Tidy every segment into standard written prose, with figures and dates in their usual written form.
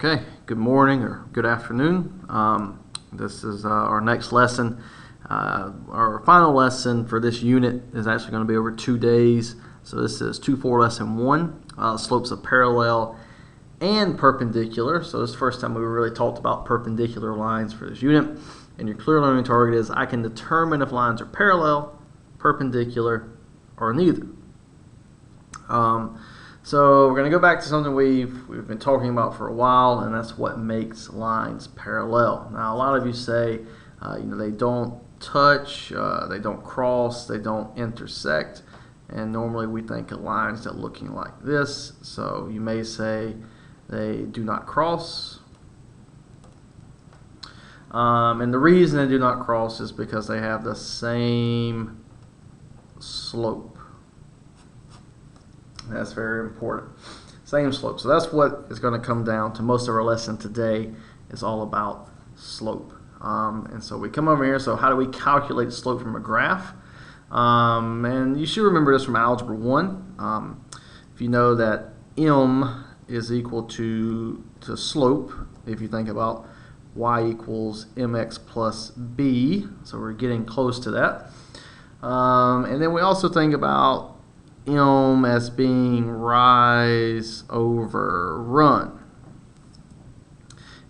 Okay, good morning or good afternoon. This is our next lesson. Our final lesson for this unit is actually going to be over 2 days. So this is 2-4 lesson 1, slopes of parallel and perpendicular. So this is the first time we really talked about perpendicular lines for this unit. And your clear learning target is I can determine if lines are parallel, perpendicular, or neither. So we're going to go back to something we've been talking about for a while, and that's what makes lines parallel. Now, a lot of you say, they don't touch, they don't cross, they don't intersect, and normally we think of lines that are looking like this. So you may say they do not cross, and the reason they do not cross is because they have the same slope. That's very important. Same slope. So that's what is going to come down to. Most of our lesson today is all about slope. And so we come over here. So how do we calculate the slope from a graph? And you should remember this from Algebra 1. If you know that m is equal to slope, if you think about y equals mx plus b, so we're getting close to that. And then we also think about m as being rise over run.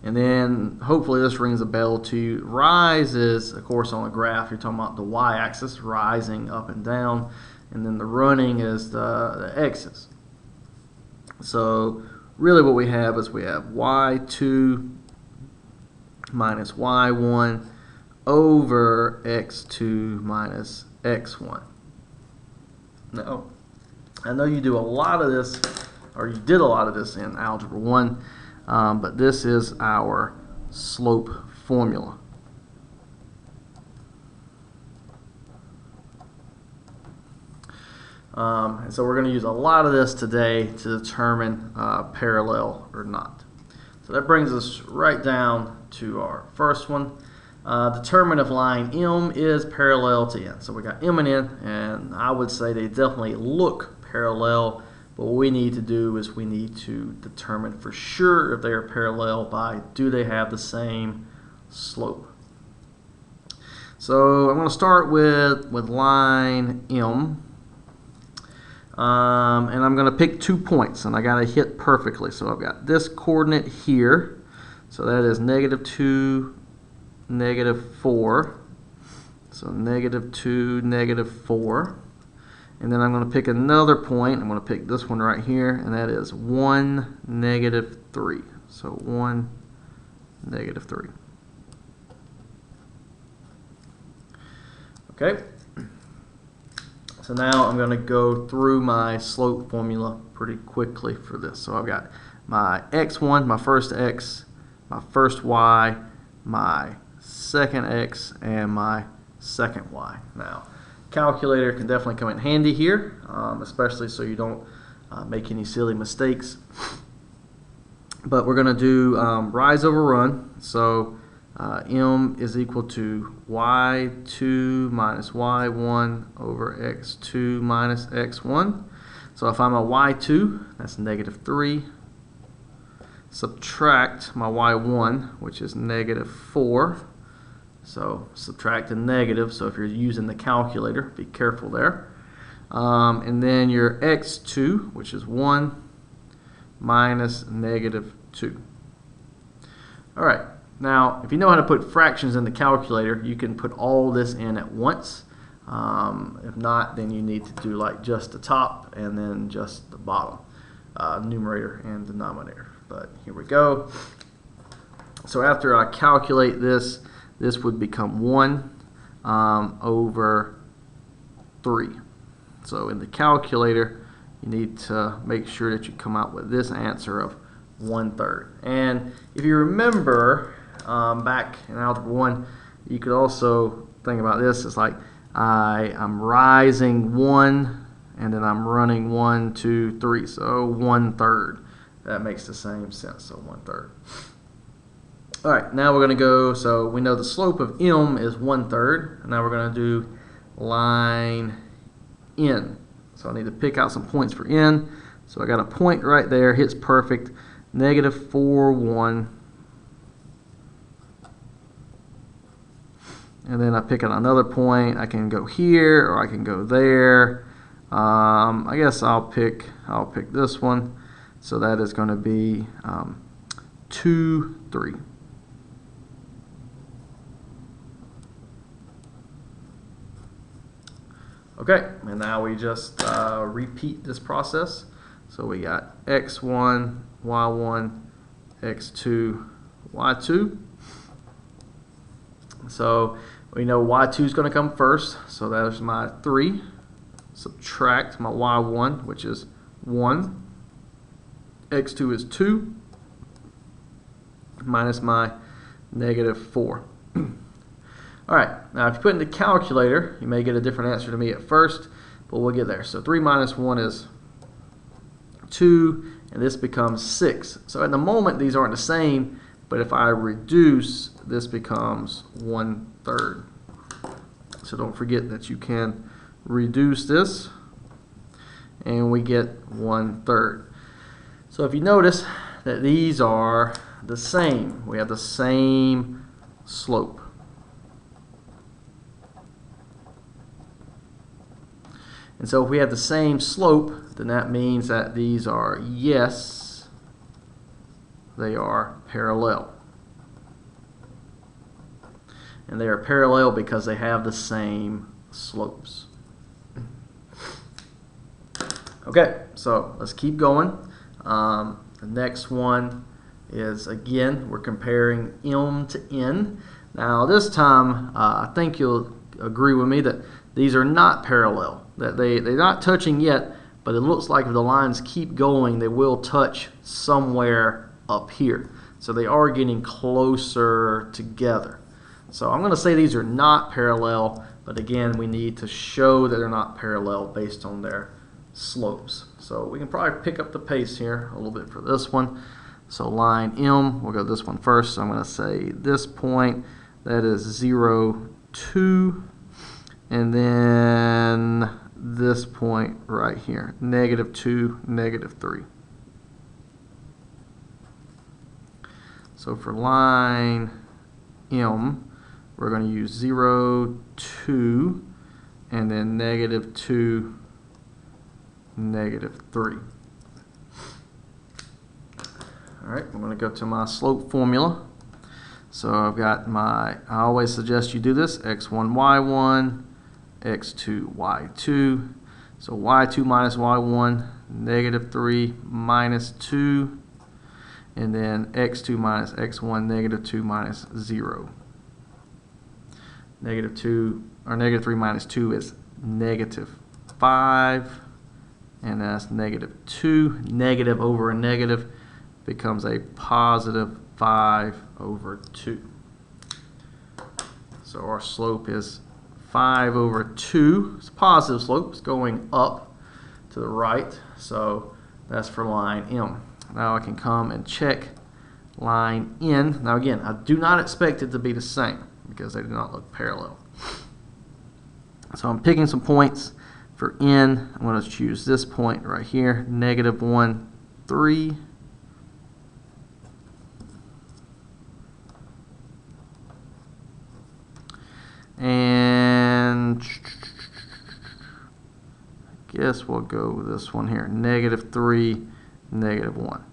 And then hopefully this rings a bell to you. Rise is, of course, on a graph, you're talking about the y-axis, rising up and down, and then the running is the x-axis. So really what we have is we have y2 minus y1 over x2 minus x1. Now, I know you do a lot of this, or you did a lot of this in Algebra 1, but this is our slope formula. And so we're going to use a lot of this today to determine parallel or not. So that brings us right down to our first one. Determine if line M is parallel to N. So we got M and N, and I would say they definitely look parallel, but what we need to do is we need to determine for sure if they are parallel by do they have the same slope. So I'm going to start with line M, and I'm going to pick 2 points, and I got to hit perfectly. So I've got this coordinate here, so that is -2, -4. So -2, -4. And then I'm going to pick another point. I'm going to pick this one right here, and that is 1, -3. So 1, -3. Okay. So now I'm going to go through my slope formula pretty quickly for this. So I've got my x1, my first x, my first y, my second x, and my second y. Now, calculator can definitely come in handy here, especially so you don't make any silly mistakes. But we're going to do rise over run. So m is equal to y2 minus y1 over x2 minus x1. So if I'm a y2, that's -3. Subtract my y1, which is -4. So subtract a negative, so if you're using the calculator, be careful there. And then your x2, which is 1 minus -2. All right, now if you know how to put fractions in the calculator, you can put all this in at once. If not, then you need to do like just the top and then just the bottom, numerator and denominator. But here we go. So after I calculate this, this would become 1 over 3. So in the calculator, you need to make sure that you come out with this answer of 1/3. And if you remember back in Algebra 1, you could also think about this as like I'm rising 1, and then I'm running 1, 2, 3. So 1/3. That makes the same sense, so 1/3. All right, now we're going to go, so we know the slope of M is 1/3. And now we're going to do line N. So I need to pick out some points for N. So I got a point right there, hits perfect. negative 4, 1. And then I pick out another point. I can go here or I can go there. I guess I'll pick this one. So that is going to be 2, 3. Okay, and now we just repeat this process. So we got x1, y1, x2, y2. So we know y2 is going to come first. So there's my 3. Subtract my y1, which is 1. x2 is 2. Minus my negative 4. All right, now if you put in the calculator, you may get a different answer to me at first, but we'll get there. So 3 minus 1 is 2, and this becomes 6. So at the moment, these aren't the same, but if I reduce, this becomes 1/3. So don't forget that you can reduce this, and we get 1/3. So if you notice that these are the same, we have the same slope. And so if we have the same slope, then that means that these are, yes, they are parallel. And they are parallel because they have the same slopes. Okay, so let's keep going. The next one is, again, we're comparing M to N. Now this time, I think you'll agree with me that these are not parallel. That they're not touching yet, but it looks like if the lines keep going, they will touch somewhere up here. So they are getting closer together. So I'm going to say these are not parallel, but again, we need to show that they're not parallel based on their slopes. So we can probably pick up the pace here a little bit for this one. So line M, we'll go this one first. So I'm going to say this point, that is 0, 2, and then this point right here, negative 2, negative 3. So for line M, we're going to use 0, 2, and then negative 2, negative 3. All right, I'm going to go to my slope formula. So I've got my, I always suggest you do this, x1, y1, x2, y2. So y2 minus y1, negative 3 minus 2. And then x2 minus x1, negative 2 minus 0. Negative 2, or negative 3 minus 2 is negative 5. And that's negative 2. Negative over a negative becomes a positive 5 over 2. So our slope is 5 over 2. It's a positive slope. It's going up to the right. So that's for line M. Now I can come and check line N. Now again, I do not expect it to be the same because they do not look parallel. So I'm picking some points for N. I'm going to choose this point right here, negative 1, 3. And I guess we'll go with this one here, negative 3, negative 1.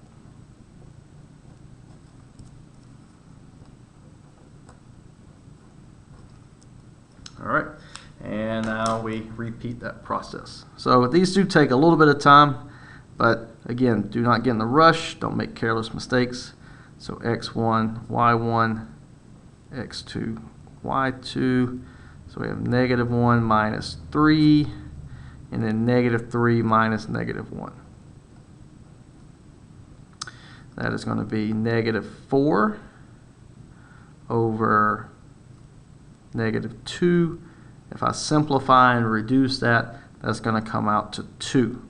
All right, and now we repeat that process. So these do take a little bit of time, but again, do not get in the rush. Don't make careless mistakes. So x1, y1, x2, y2. So we have negative 1 minus 3, and then negative 3 minus negative 1. That is going to be negative 4 over negative 2. If I simplify and reduce that, that's going to come out to 2.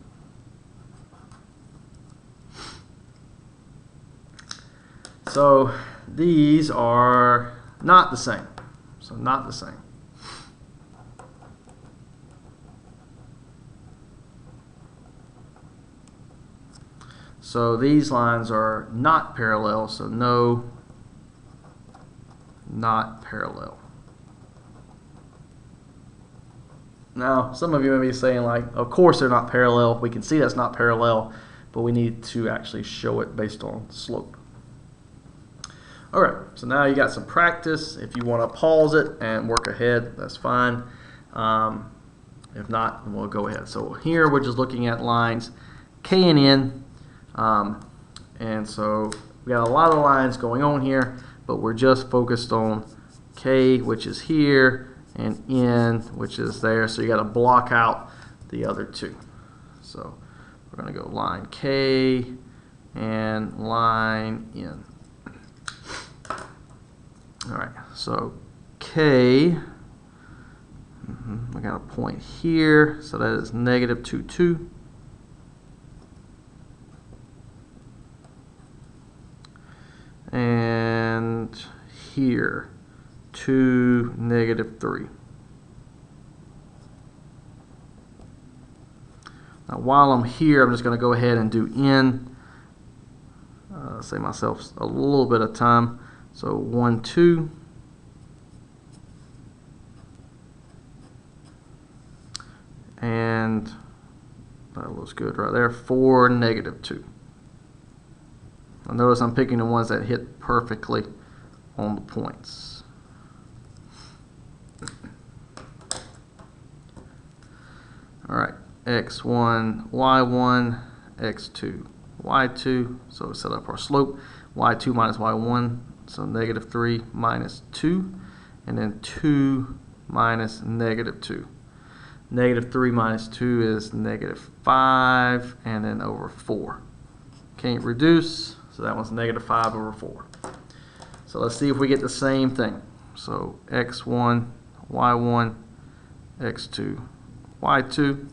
So these are not the same. So not the same. So these lines are not parallel, so no, not parallel. Now, some of you may be saying, like, of course they're not parallel. We can see that's not parallel, but we need to actually show it based on slope. All right, so now you got some practice. If you want to pause it and work ahead, that's fine. If not, then we'll go ahead. So here we're just looking at lines K and N. And so we got a lot of lines going on here, but we're just focused on K, which is here, and N, which is there. So you got to block out the other two. So we're going to go line K and line N. All right, so K, we got a point here, so that is negative 2, 2. And here, 2, negative 3. Now, while I'm here, I'm just going to go ahead and do N. Save myself a little bit of time. So 1, 2. And that looks good right there. 4, negative 2. Now notice I'm picking the ones that hit perfectly on the points. All right, x1, y1, x2, y2. So we set up our slope. y2 minus y1, so negative 3 minus 2. And then 2 minus negative 2. Negative 3 minus 2 is negative 5, and then over 4. Can't reduce, so that one's negative 5 over 4. So let's see if we get the same thing. So x1, y1, x2, y2.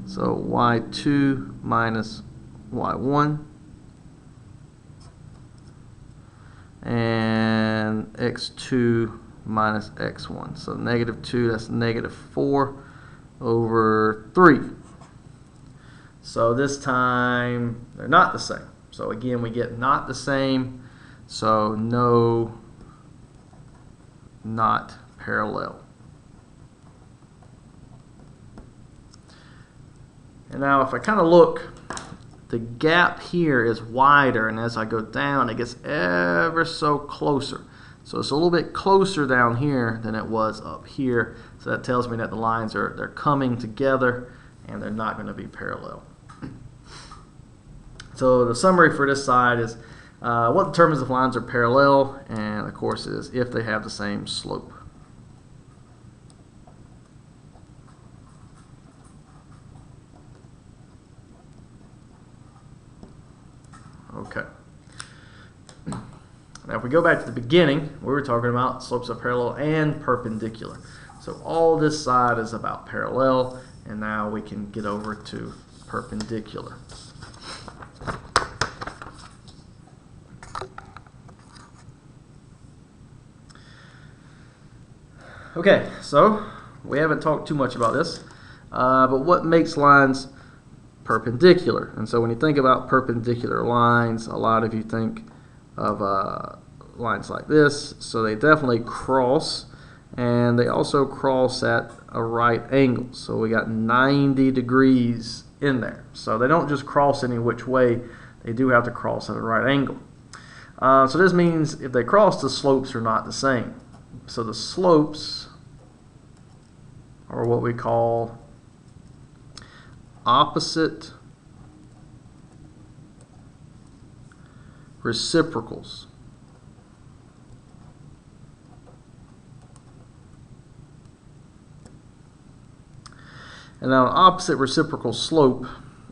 So y2 minus y1. And x2 minus x1. So negative 2, that's negative 4 over 3. So this time they're not the same. So again, we get not the same. So no, not parallel. And now if I kind of look, the gap here is wider, and as I go down, it gets ever so closer. So it's a little bit closer down here than it was up here. So that tells me that the lines they're coming together and they're not going to be parallel. So the summary for this side is what determines if lines are parallel, and of course is if they have the same slope. Okay. Now if we go back to the beginning, we were talking about slopes are parallel and perpendicular. So all this side is about parallel, and now we can get over to perpendicular. Okay, so we haven't talked too much about this, but what makes lines perpendicular? And so when you think about perpendicular lines, a lot of you think of lines like this. So they definitely cross, and they also cross at a right angle. So we got 90 degrees in there. So they don't just cross any which way, they do have to cross at a right angle. So this means if they cross, the slopes are not the same. So the slopes are what we call opposite reciprocals. And now an opposite reciprocal slope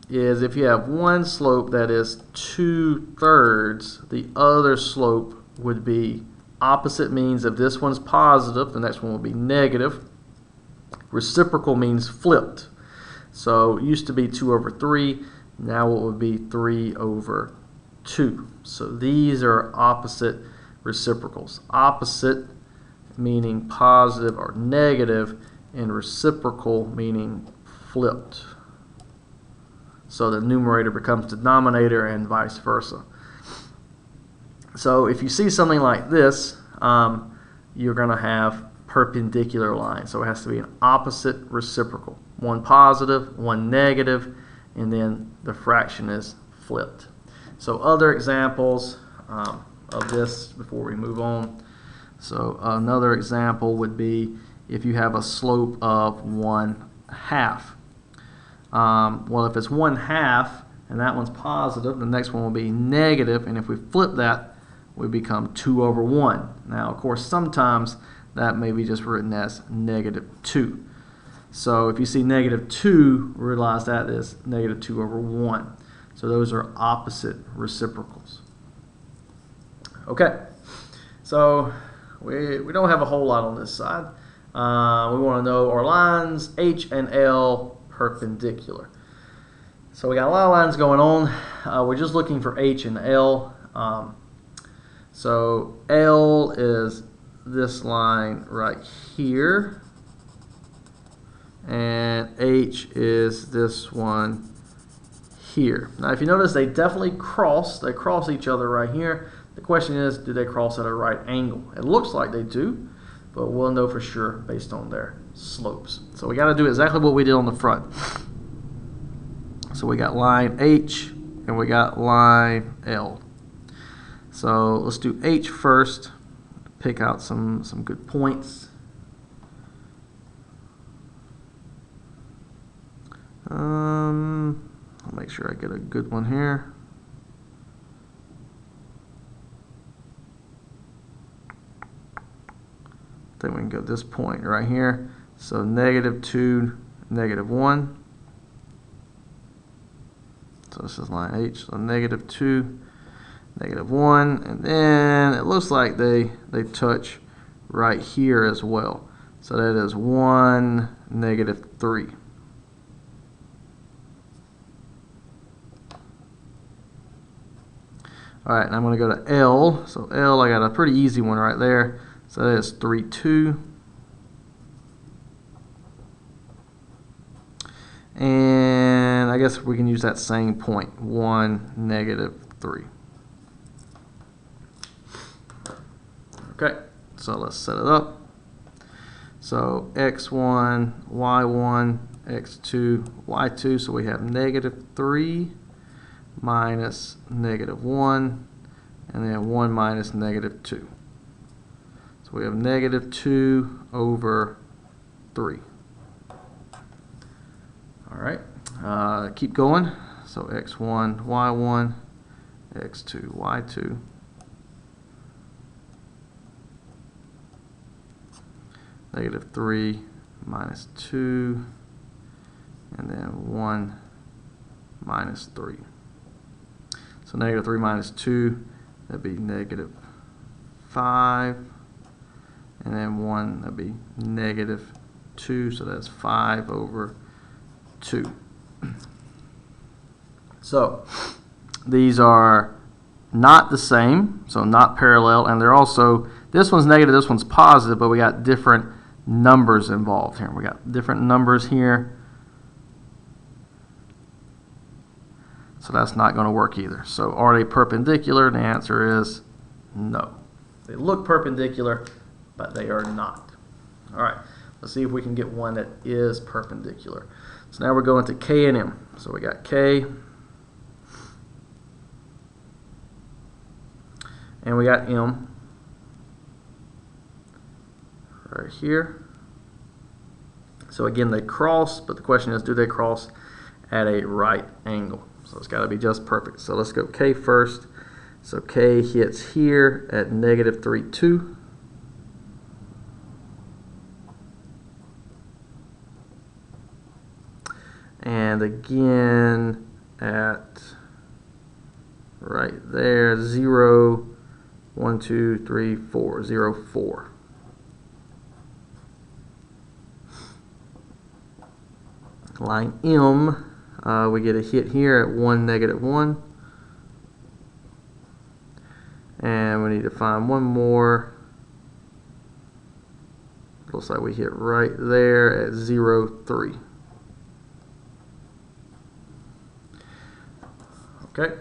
is if you have one slope that is 2/3, the other slope would be opposite. Means if this one's positive, the next one will be negative. Reciprocal means flipped. So it used to be 2 over 3, now it would be 3 over 2. So these are opposite reciprocals. Opposite meaning positive or negative, and reciprocal meaning flipped. So the numerator becomes denominator and vice versa. So if you see something like this, you're going to have perpendicular lines. So it has to be an opposite reciprocal. One positive, one negative, and then the fraction is flipped. So other examples of this before we move on. So another example would be if you have a slope of 1/2. Well, if it's 1/2 and that one's positive, the next one will be negative, and if we flip that, we become 2/1. Now, of course, sometimes that may be just written as -2. So if you see -2, realize that is -2/1. So those are opposite reciprocals. Okay, so we don't have a whole lot on this side. We want to know, are lines H and L perpendicular? So we got a lot of lines going on. We're just looking for H and L. So L is this line right here, and H is this one here. Now if you notice, they definitely cross. They cross each other right here. The question is, do they cross at a right angle? It looks like they do, but we'll know for sure based on their slopes. So we got to do exactly what we did on the front. So we got line H and we got line L. So let's do H first. Pick out some good points. I'll make sure I get a good one here. I think we can go this point right here. So -2, -1. So this is line H. So -2, -1, and then it looks like they touch right here as well. So that is 1, -3. All right, and I'm going to go to L. So L, I got a pretty easy one right there. So that is 3, 2. And I guess we can use that same point, 1, -3. Okay, so let's set it up. So x1, y1, x2, y2. So we have -3 minus -1, and then 1 minus -2. So we have -2/3. All right, keep going. So x1, y1, x2, y2. -3 minus 2, and then 1 minus 3. So -3 minus 2, that'd be -5, and then 1, that'd be -2, so that's 5/2. So these are not the same, so not parallel, and they're also, this one's negative, this one's positive, but we got different numbers involved here. We got different numbers here. So that's not going to work either. So are they perpendicular? The answer is no. They look perpendicular, but they are not. All right, let's see if we can get one that is perpendicular. So now we're going to K and M. So we got K, and we got M right here. So again, they cross, but the question is, do they cross at a right angle? So it's got to be just perfect. So let's go K first. So K hits here at -3, 2. And again at right there, 0, 1, 2, 3, 4, 0, 4. Line M, we get a hit here at 1, -1. And we need to find one more. Looks like we hit right there at 0, 3. Okay,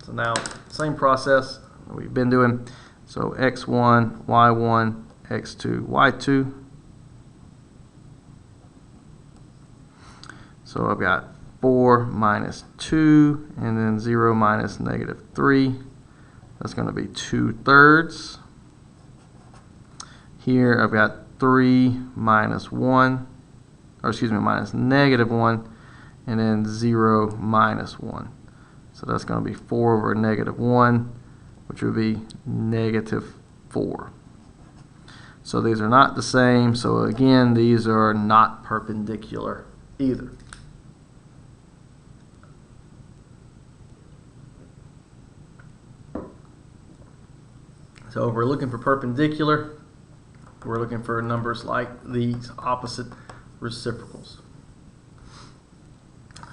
so now same process that we've been doing. So x1, y1, x2, y2. So I've got 4 minus 2, and then 0 minus negative 3. That's going to be 2/3. Here I've got 3 minus 1, or excuse me, minus negative 1, and then 0 minus 1. So that's going to be 4 over negative 1, which would be negative 4. So these are not the same. So again, these are not perpendicular either. So if we're looking for perpendicular, we're looking for numbers like these, opposite reciprocals.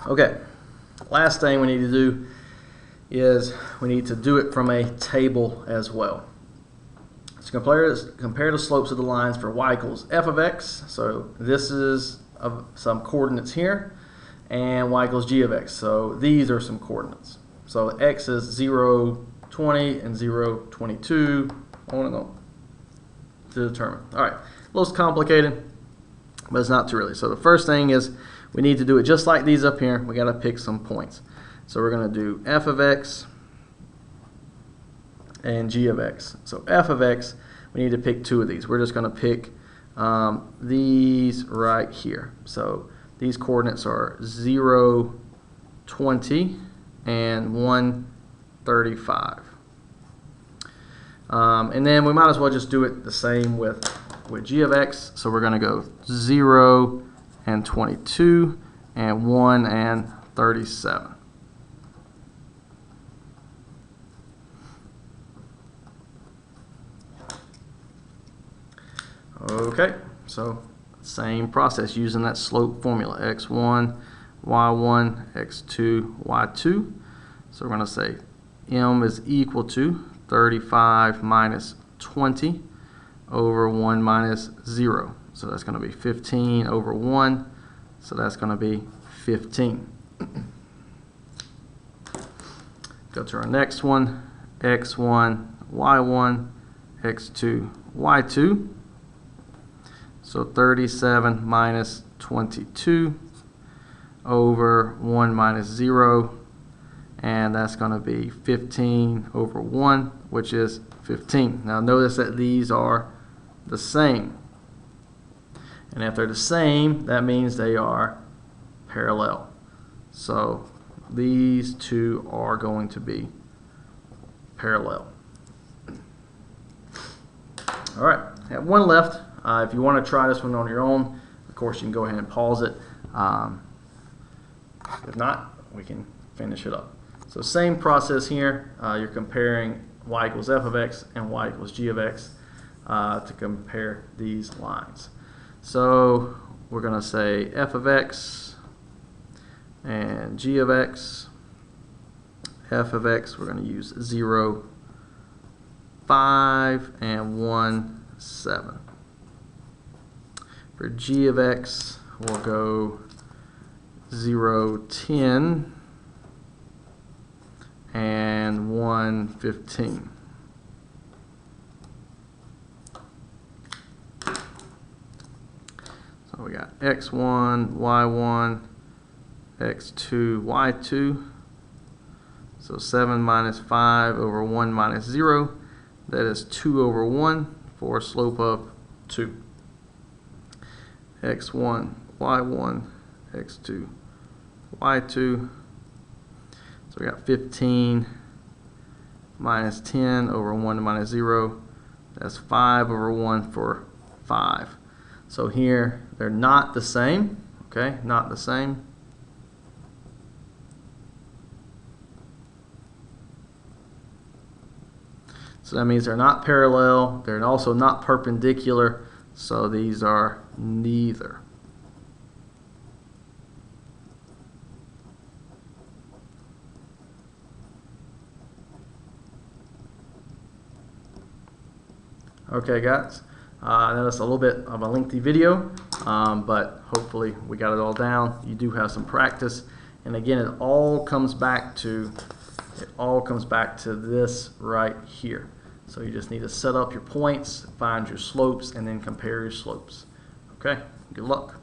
Okay, last thing we need to do is we need to do it from a table as well. So compare the slopes of the lines for y equals f of x. So this is some coordinates here, and y equals g of x. So these are some coordinates. So x is 0, 20 and 0, 22, on and on to determine. All right, a little complicated, but it's not too really. So the first thing is we need to do it just like these up here. We got to pick some points. So we're going to do f of x and g of x. So f of x, we need to pick 2 of these. We're just going to pick these right here. So these coordinates are 0, 20, and 135. And then we might as well just do it the same with g of x. So we're going to go 0 and 22 and 1 and 37. Okay, so same process using that slope formula, x1, y1, x2, y2. So we're going to say m is equal to 35 minus 20 over 1 minus 0. So that's going to be 15 over 1. So that's going to be 15. Go to our next one, x1, y1, x2, y2. So 37 minus 22 over 1 minus 0. And that's going to be 15 over 1, which is 15. Now notice that these are the same. And if they're the same, that means they are parallel. So these two are going to be parallel. All right, I have one left. If you want to try this one on your own, of course you can go ahead and pause it. If not, we can finish it up. So same process here. You're comparing y equals f of x and y equals g of x to compare these lines. So we're going to say f of x and g of x. F of x, we're going to use 0, 5, and 1, 7. For g of x, we'll go 0, 10, and 1, 15. So we got x1, y1, x2, y2. So 7 minus 5 over 1 minus 0. That is 2 over 1 for a slope of 2. x1, y1, x2, y2. So we got 15 minus 10 over 1 minus 0. That's 5 over 1 for 5. So here they're not the same. Okay, not the same. So that means they're not parallel. They're also not perpendicular. So these are neither. Okay, guys. I know it's a little bit of a lengthy video, but hopefully we got it all down. You do have some practice. And again, it all comes back to it all comes back to this right here. So you just need to set up your points, find your slopes, and then compare your slopes. Okay, good luck.